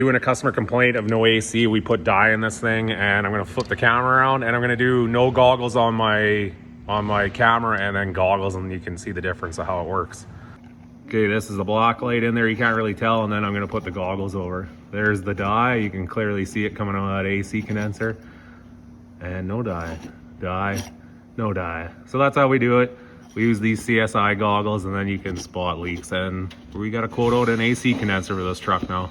Doing a customer complaint of no AC. We put dye in this thing, and I'm gonna flip the camera around, and I'm gonna do no goggles on my camera, and then goggles, and you can see the difference of how it works. Okay, this is the black light in there. You can't really tell, and then I'm gonna put the goggles over. There's the dye. You can clearly see it coming out of that AC condenser, and no dye, no dye. So that's how we do it. We use these CSI goggles, and then you can spot leaks. And we got to quote out an AC condenser for this truck now.